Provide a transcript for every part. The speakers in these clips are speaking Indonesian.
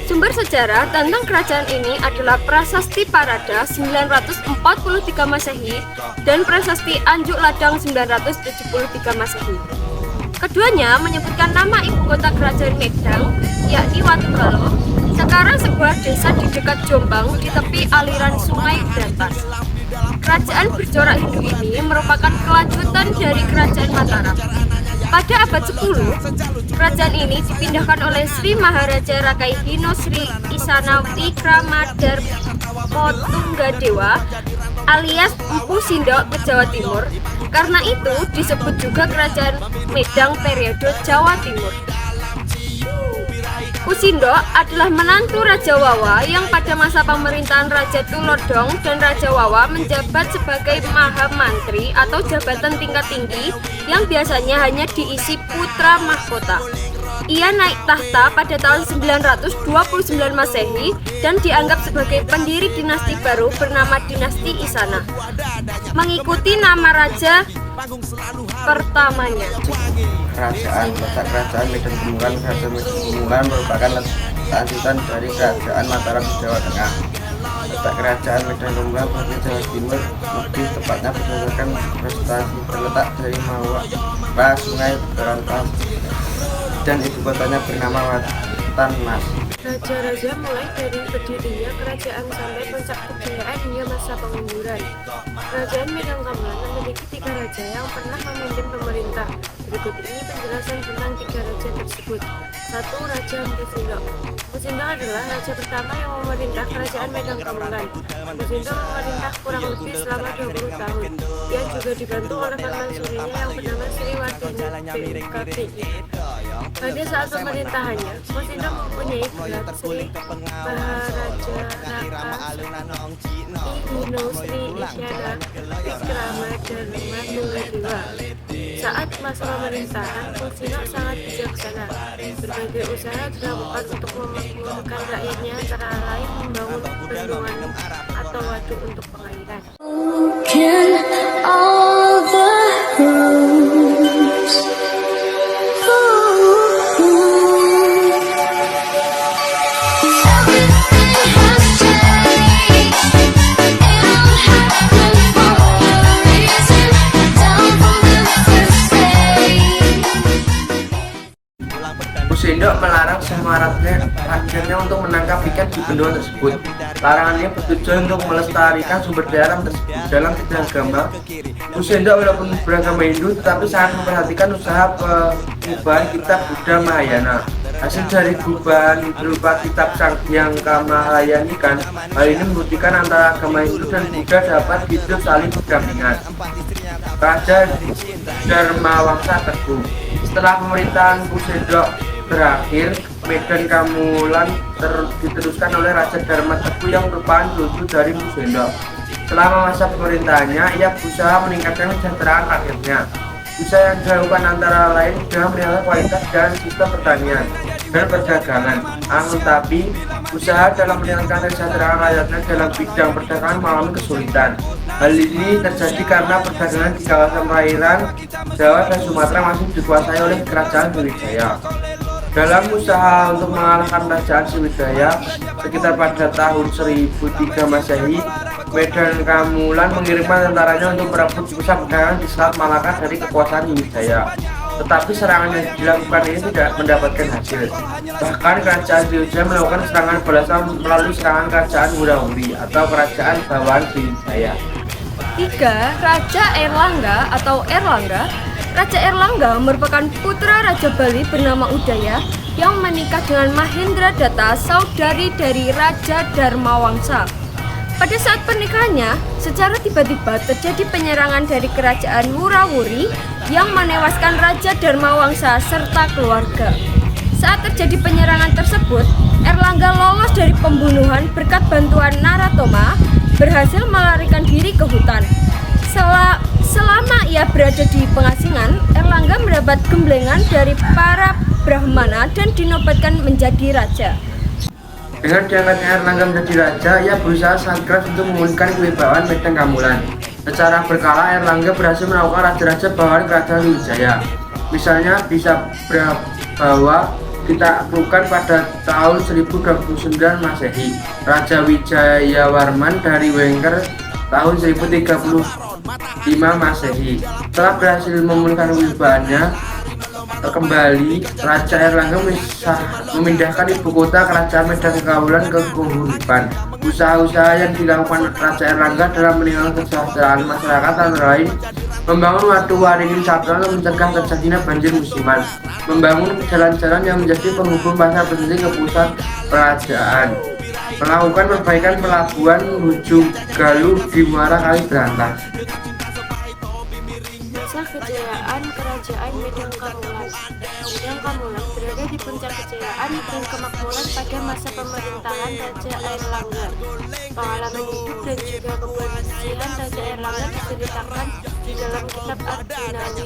Sumber sejarah tentang kerajaan ini adalah Prasasti Parada 943 Masehi dan Prasasti Anjuk Ladang 973 Masehi. Keduanya menyebutkan nama ibu kota kerajaan Medang, yakni Watugalo, sekarang sebuah desa di dekat Jombang di tepi aliran Sungai Brantas. Kerajaan bercorak Hindu ini merupakan kelanjutan dari Kerajaan Mataram. Pada abad 10, kerajaan ini dipindahkan oleh Sri Maharaja Rakai Hino Sri Isana Wikramadar Potunggadewa alias Empu Sindok ke Jawa Timur. Karena itu disebut juga Kerajaan Medang periode Jawa Timur. Usindok adalah menantu Raja Wawa yang pada masa pemerintahan Raja Tulodong dan Raja Wawa menjabat sebagai Maha Mantri atau jabatan tingkat tinggi yang biasanya hanya diisi putra mahkota. Ia naik tahta pada tahun 929 Masehi dan dianggap sebagai pendiri dinasti baru bernama Dinasti Isana, mengikuti nama raja pertamanya. Letak kerajaan Medan Gemungan. Kerajaan Medan Gemungan merupakan lanjutan dari Kerajaan Mataram di Jawa Tengah. Letak kerajaan Medan Gemungan pada Jawa Timur, lebih tepatnya berdasarkan prestasi terletak dari Mawa Sungai Brantas dan ibu kotanya bernama Watanmas. Raja-raja mulai dari berdirinya kerajaan sampai puncak kejayaan hingga masa penggusuran. Kerajaan Medan Gemungan memiliki 3 raja yang pernah memimpin pemerintah. Berikut ini penjelasan tentang 3 raja tersebut. 1. Raja Empu Sindok. Empu Sindok adalah raja pertama yang memerintah kerajaan Medan Gemungan. Empu Sindok memerintah kurang lebih selama 20 tahun. Dia juga dibantu oleh permaisurinya yang bernama Sri Wardini BKPI. Pada saat pemerintahannya, Empu Sindok mempunyai gelar Sri Maharaja Raka Hino Sri Isyana Wikramadar Potunggadewa. Saat masa pemerintahan, Empu Sindok sangat bijaksana. Berbagai usaha dilakukan untuk memakmurkan rakyatnya, antara lain membangun bendungan atau waduk untuk pengairan. Sindok melarang semua rakyatnya untuk menangkap ikan di bendungan tersebut. Larangannya bertujuan untuk melestarikan sumber daya alam tersebut. Dalam bidang agama, Sindok walaupun beragama Hindu tetapi sangat memperhatikan usaha pengubahan kitab Buddha Mahayana. Hasil dari perubahan berupa kitab Sanghyang Kamahayanikan. Hal ini membuktikan antara agama Hindu dan Buddha dapat hidup saling berdampingan. Raja Dharmawangsa Teguh. Setelah pemerintahan Sindok berakhir, Medan Gemungan diteruskan oleh Raja Dharma Teguh yang merupakan cucu dari Sindok. Selama masa pemerintahannya, ia berusaha meningkatkan kesejahteraan rakyatnya. Usaha yang dilakukan antara lain dengan meningkatkan kualitas dan sistem pertanian dan perdagangan. Tapi usaha dalam meningkatkan kesejahteraan rakyatnya dalam bidang perdagangan mengalami kesulitan. Hal ini terjadi karena perdagangan di kawasan perairan Jawa dan Sumatera masih dikuasai oleh Kerajaan Sriwijaya. Dalam usaha untuk mengalahkan Kerajaan Sriwijaya sekitar pada tahun 1003 Masehi, Medan Gemungan mengirimkan tentaranya untuk merebut pusat perdagangan di Selat Malaka dari kekuasaan Sriwijaya. Tetapi serangan yang dilakukan ini tidak mendapatkan hasil. Bahkan Kerajaan Sriwijaya melakukan serangan balasan melalui serangan Kerajaan Wurawuri atau Kerajaan Bawahan Sriwijaya. 3. Raja Erlangga atau Erlangga. Raja Erlangga merupakan putra Raja Bali bernama Udaya yang menikah dengan Mahendra Datta, saudari dari Raja Dharmawangsa. Pada saat pernikahannya, secara tiba-tiba terjadi penyerangan dari Kerajaan Wurawuri yang menewaskan Raja Dharmawangsa serta keluarga. Saat terjadi penyerangan tersebut, Erlangga lolos dari pembunuhan berkat bantuan Naratoma, berhasil melarikan diri ke hutan. Selama ia berada di pengasingan, Erlangga mendapat gemblengan dari para Brahmana dan dinobatkan menjadi raja. Dengan diangkatnya Erlangga menjadi raja, ia berusaha sangat keras untuk memulihkan kewibawaan Medan Kamulan. Secara berkala, Erlangga berhasil melakukan raja-raja bawahan kerajaan Wijaya. Misalnya bisa bahwa ditaklukkan pada tahun 1029 Masehi. Raja Wijayawarman dari Wengker tahun 1035 Masehi. Setelah berhasil memulihkan wibawaannya kembali, Raja Erlangga memindahkan ibu kota kerajaan Medan Kamulan ke Kuhuripan. Usaha-usaha yang dilakukan Raja Erlangga dalam meningkatkan kesejahteraan masyarakat antara lain membangun waduk Waringin Sabta untuk mencegah terjadinya banjir musiman, membangun jalan-jalan yang menjadi penghubung pasar berhenti ke pusat kerajaan, melakukan perbaikan pelabuhan Ujung Galuh di Muara Kali Berantas. Masa kejayaan Kerajaan Medan Kamulan. Medan Kamulan berada di puncak kejayaan dan kemakmuran pada masa pemerintahan Raja Airlangga. Pengalaman hidup dan juga keberhasilan Raja Airlangga diceritakan di dalam kitab Ardinawi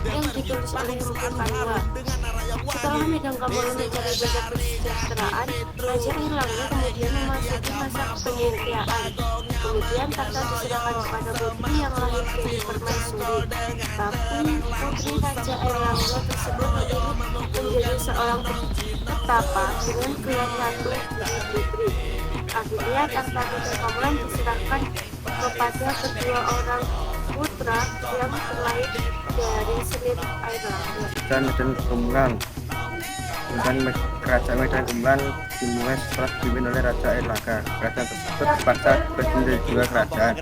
yang ditulis oleh Rupa Panwa. Setelah Medan Kamulan mencari banyak kesejahteraan, Raja Airlangga kemudian memasuki masa penyetiaan. Kemudian takhta diserahkan kepada putri yang lahir dari permaisuri. Tapi putri Raja Airlangga tersebut memilih menjadi seorang petapa dengan gelar ratu putri. Akhirnya takhta Medan Kamulan diserahkan kepada kedua orang putra yang terlahir dari Semit Airlangga. Dan Medan Kamulan. Kerajaan Medan Kamulan dimulai setelah dipimpin oleh Raja Airlangga. Kerajaan tersebut terpaksa berdiri dari dua kerajaan,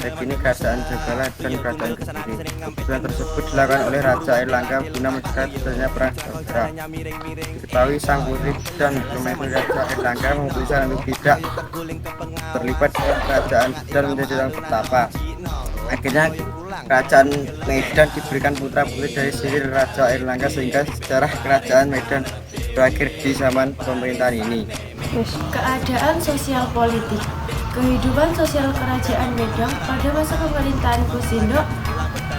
yakni Kerajaan Jagala dan Kerajaan Kediri. Keputusan tersebut dilakukan oleh Raja Airlangga guna mencegah terjadinya perang saudara. Diketahui sang putri dan permaisuri Raja Airlangga memutuskan untuk tidak terlibat dalam kerajaan dan menjadi orang pertapa. Akhirnya Kerajaan Medan diberikan putra-putri dari siri Raja Airlangga sehingga sejarah Kerajaan Medan berakhir di zaman pemerintahan ini. Keadaan sosial politik. Kehidupan sosial Kerajaan Medan pada masa pemerintahan Kusindok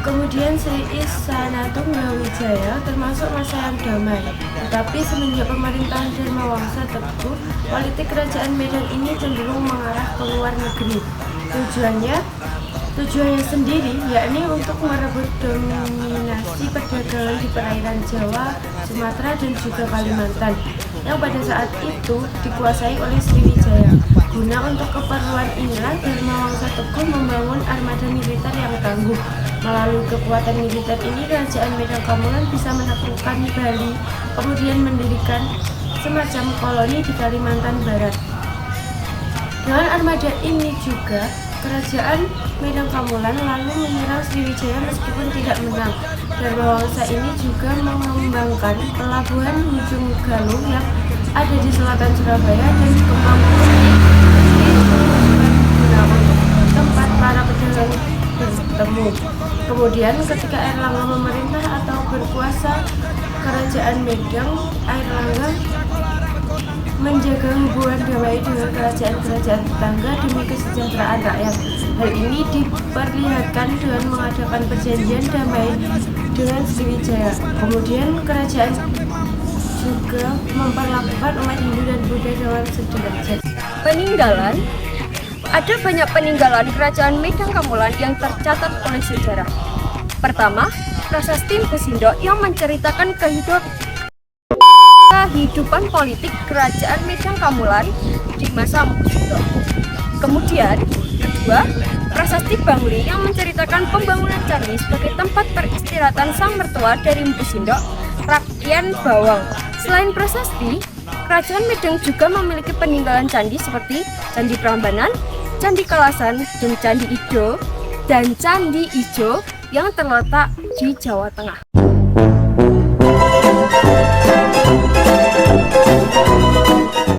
kemudian Sri Isanatunggawijaya termasuk masa yang damai. Tetapi semenjak pemerintahan Dharmawangsa Teguh, politik Kerajaan Medan ini cenderung mengarah ke luar negeri. Tujuannya sendiri yakni untuk merebut dominasi perdagangan di perairan Jawa, Sumatera dan juga Kalimantan yang pada saat itu dikuasai oleh Sriwijaya. Guna untuk keperluan inilah Dharmawangsa Teguh membangun armada militer yang tangguh. Melalui kekuatan militer ini Kerajaan Medan Kamulan bisa menaklukkan Bali, kemudian mendirikan semacam koloni di Kalimantan Barat. Dengan armada ini juga Kerajaan Medan Kamulan lalu menyerang Sriwijaya meskipun tidak menang. Dharmawangsa ini juga mengembangkan pelabuhan Ujung Galuh yang ada di selatan Surabaya dan Kemangkuran digunakan tempat para pedagang bertemu. Kemudian ketika Airlangga memerintah atau berkuasa, Kerajaan Medan Airlangga menjaga hubungan damai dengan kerajaan-kerajaan tetangga demi kesejahteraan rakyat. Hal ini diperlihatkan dengan mengadakan perjanjian damai dengan Sriwijaya. Kemudian kerajaan juga memperlakukan umat Hindu dan Buddha dengan sederajat. Peninggalan. Ada banyak peninggalan Kerajaan Medan Kamulan yang tercatat oleh sejarah. Pertama, prasasti Mpu Sindok yang menceritakan kehidupan politik Kerajaan Medan Kamulan di masa Mpu Sindok. Kemudian, kedua, prasasti Bangli yang menceritakan pembangunan candi sebagai tempat peristirahatan sang mertua dari Mpu Sindok, Rakyat Bawang. Selain prasasti, Kerajaan Medan juga memiliki peninggalan candi seperti Candi Prambanan, Candi Kalasan, dan Candi Ijo yang terletak di Jawa Tengah.